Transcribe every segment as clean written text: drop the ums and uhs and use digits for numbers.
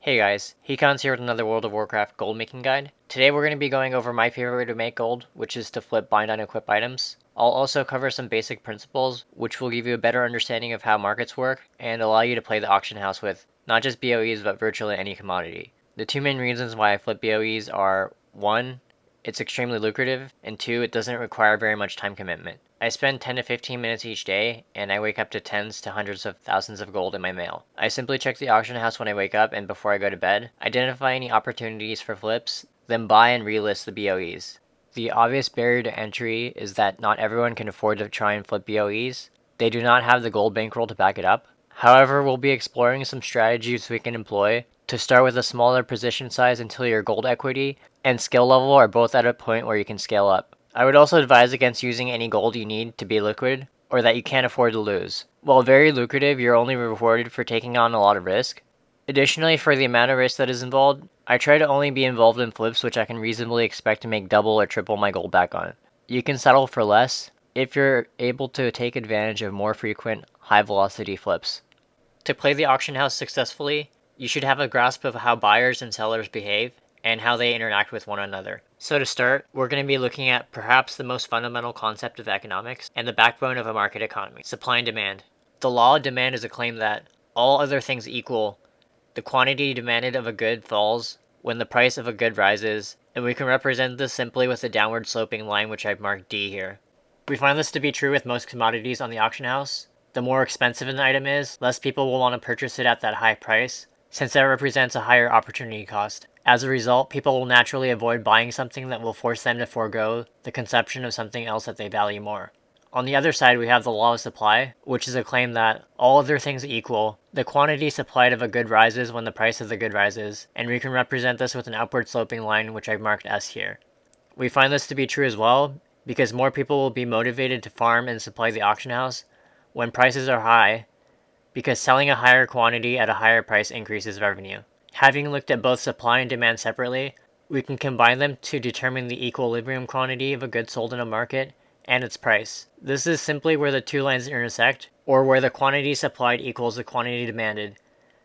Hey guys, Hecon's here with another World of Warcraft gold making guide. Today we're going to be going over my favorite way to make gold, which is to flip bind on equip items. I'll also cover some basic principles, which will give you a better understanding of how markets work and allow you to play the auction house with not just BOEs but virtually any commodity. The two main reasons why I flip BOEs are 1. It's extremely lucrative, and 2. It doesn't require very much time commitment. I spend 10 to 15 minutes each day, and I wake up to tens to hundreds of thousands of gold in my mail. I simply check the auction house when I wake up and before I go to bed, identify any opportunities for flips, then buy and relist the BOEs. The obvious barrier to entry is that not everyone can afford to try and flip BOEs. They do not have the gold bankroll to back it up. However, we'll be exploring some strategies we can employ to start with a smaller position size until your gold equity and skill level are both at a point where you can scale up. I would also advise against using any gold you need to be liquid or that you can't afford to lose. While very lucrative, you're only rewarded for taking on a lot of risk. Additionally, for the amount of risk that is involved, I try to only be involved in flips which I can reasonably expect to make double or triple my gold back on. You can settle for less if you're able to take advantage of more frequent, high velocity flips. To play the auction house successfully, you should have a grasp of how buyers and sellers behave and how they interact with one another. So to start, we're going to be looking at perhaps the most fundamental concept of economics and the backbone of a market economy, supply and demand. The law of demand is a claim that, all other things equal, the quantity demanded of a good falls when the price of a good rises, and we can represent this simply with a downward sloping line which I've marked D here. We find this to be true with most commodities on the auction house. The more expensive an item is, less people will want to purchase it at that high price, since that represents a higher opportunity cost. As a result, people will naturally avoid buying something that will force them to forego the consumption of something else that they value more. On the other side, we have the law of supply, which is a claim that, all other things equal, the quantity supplied of a good rises when the price of the good rises, and we can represent this with an upward sloping line which I've marked S here. We find this to be true as well, because more people will be motivated to farm and supply the auction house when prices are high, because selling a higher quantity at a higher price increases revenue. Having looked at both supply and demand separately, we can combine them to determine the equilibrium quantity of a good sold in a market and its price. This is simply where the two lines intersect, or where the quantity supplied equals the quantity demanded.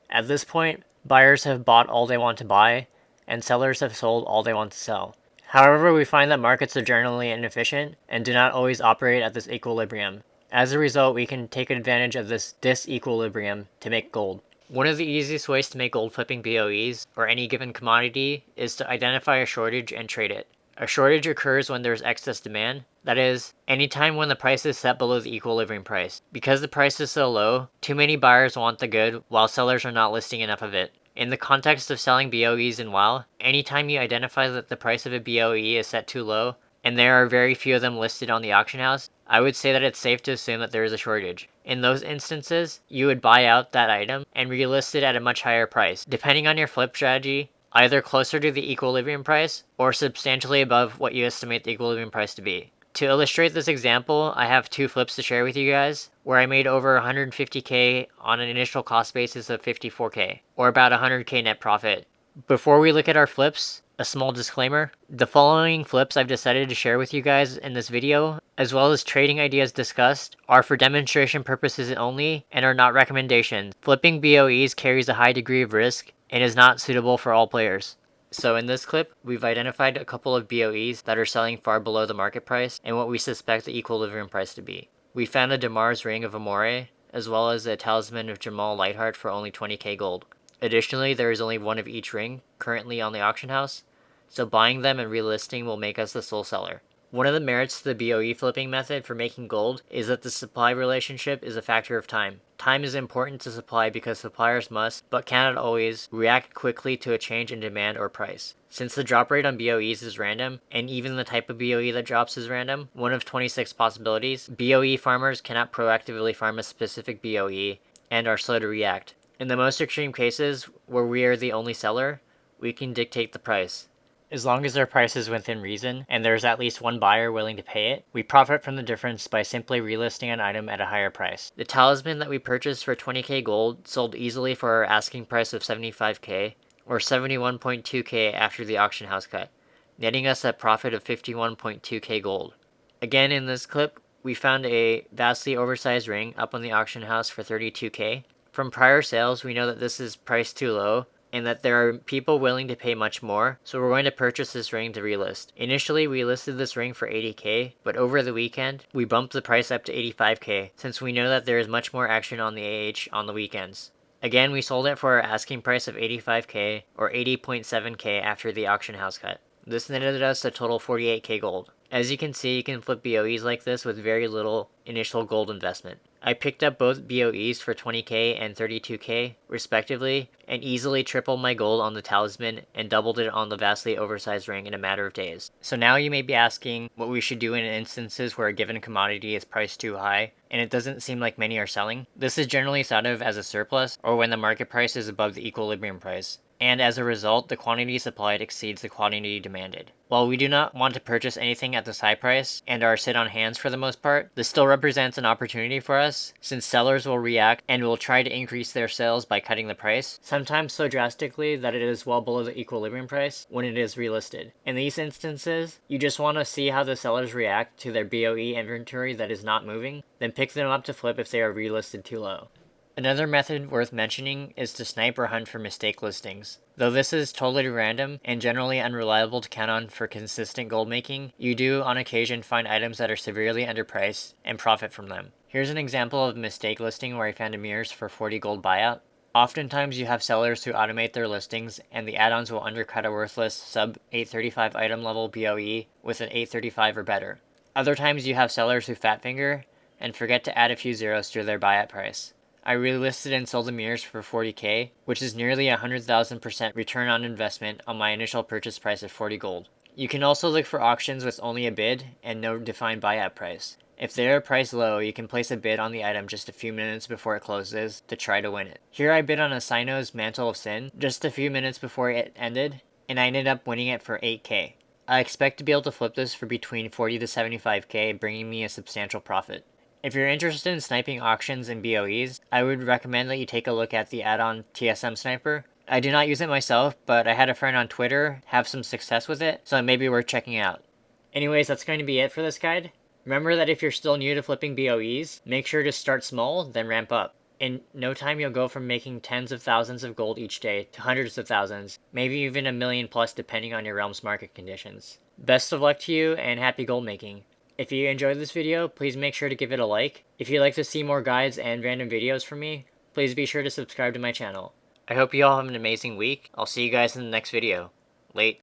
At this point, buyers have bought all they want to buy, and sellers have sold all they want to sell. However, we find that markets are generally inefficient and do not always operate at this equilibrium. As a result, we can take advantage of this disequilibrium to make gold. One of the easiest ways to make gold flipping BOEs, or any given commodity, is to identify a shortage and trade it. A shortage occurs when there's excess demand, that is, anytime when the price is set below the equilibrium price. Because the price is so low, too many buyers want the good while sellers are not listing enough of it. In the context of selling BOEs in WoW, anytime you identify that the price of a BOE is set too low, and there are very few of them listed on the auction house, I would say that it's safe to assume that there is a shortage. In those instances, you would buy out that item and relist it at a much higher price, depending on your flip strategy, either closer to the equilibrium price or substantially above what you estimate the equilibrium price to be. To illustrate this example, I have two flips to share with you guys, where I made over 150k on an initial cost basis of 54k, or about 100k net profit. Before we look at our flips, a small disclaimer, the following flips I've decided to share with you guys in this video, as well as trading ideas discussed, are for demonstration purposes only and are not recommendations. Flipping BOEs carries a high degree of risk and is not suitable for all players. So in this clip, we've identified a couple of BOEs that are selling far below the market price and what we suspect the equilibrium price to be. We found a Damar's Ring of Amore, as well as a Talisman of Jamal Lightheart for only 20k gold. Additionally, there is only one of each ring currently on the auction house, so buying them and relisting will make us the sole seller. One of the merits to the BOE flipping method for making gold is that the supply relationship is a factor of time. Time is important to supply because suppliers must, but cannot always, react quickly to a change in demand or price. Since the drop rate on BOEs is random, and even the type of BOE that drops is random, one of 26 possibilities, BOE farmers cannot proactively farm a specific BOE and are slow to react. In the most extreme cases, where we are the only seller, we can dictate the price. As long as our price is within reason, and there's at least one buyer willing to pay it, we profit from the difference by simply relisting an item at a higher price. The talisman that we purchased for 20k gold sold easily for our asking price of 75k, or 71.2k after the auction house cut, netting us a profit of 51.2k gold. Again, in this clip, we found a vastly oversized ring up on the auction house for 32k. From prior sales, we know that this is priced too low, and that there are people willing to pay much more, so we're going to purchase this ring to relist. Initially, we listed this ring for 80k, but over the weekend, we bumped the price up to 85k, since we know that there is much more action on the AH on the weekends. Again, we sold it for our asking price of 85k, or 80.7k after the auction house cut. This netted us a total 48k gold. As you can see, you can flip BOEs like this with very little initial gold investment. I picked up both BOEs for 20k and 32k, respectively, and easily tripled my gold on the talisman and doubled it on the vastly oversized ring in a matter of days. So now you may be asking what we should do in instances where a given commodity is priced too high, and it doesn't seem like many are selling. This is generally thought of as a surplus, or when the market price is above the equilibrium price, and as a result, the quantity supplied exceeds the quantity demanded. While we do not want to purchase anything at this high price, and are sit on hands for the most part, this still represents an opportunity for us, since sellers will react and will try to increase their sales by cutting the price, sometimes so drastically that it is well below the equilibrium price when it is relisted. In these instances, you just want to see how the sellers react to their BOE inventory that is not moving, then pick them up to flip if they are relisted too low. Another method worth mentioning is to snipe or hunt for mistake listings. Though this is totally random and generally unreliable to count on for consistent gold making, you do on occasion find items that are severely underpriced and profit from them. Here's an example of a mistake listing where I found a mirrors for 40 gold buyout. Oftentimes you have sellers who automate their listings and the add-ons will undercut a worthless sub 835 item level BOE with an 835 or better. Other times you have sellers who fat finger and forget to add a few zeros to their buyout price. I relisted and sold the mirrors for 40k, which is nearly 100,000% return on investment on my initial purchase price of 40 gold. You can also look for auctions with only a bid and no defined buyout price. If they are priced low, you can place a bid on the item just a few minutes before it closes to try to win it. Here I bid on a Sino's Mantle of Sin just a few minutes before it ended, and I ended up winning it for 8k. I expect to be able to flip this for between 40 to 75k, bringing me a substantial profit. If you're interested in sniping auctions and BOEs, I would recommend that you take a look at the add-on TSM Sniper. I do not use it myself, but I had a friend on Twitter have some success with it, so it may be worth checking out. Anyways, that's going to be it for this guide. Remember that if you're still new to flipping BOEs, make sure to start small, then ramp up. In no time you'll go from making tens of thousands of gold each day to hundreds of thousands, maybe even a million plus depending on your realm's market conditions. Best of luck to you and happy gold making. If you enjoyed this video, please make sure to give it a like. If you'd like to see more guides and random videos from me, please be sure to subscribe to my channel. I hope you all have an amazing week. I'll see you guys in the next video. Late.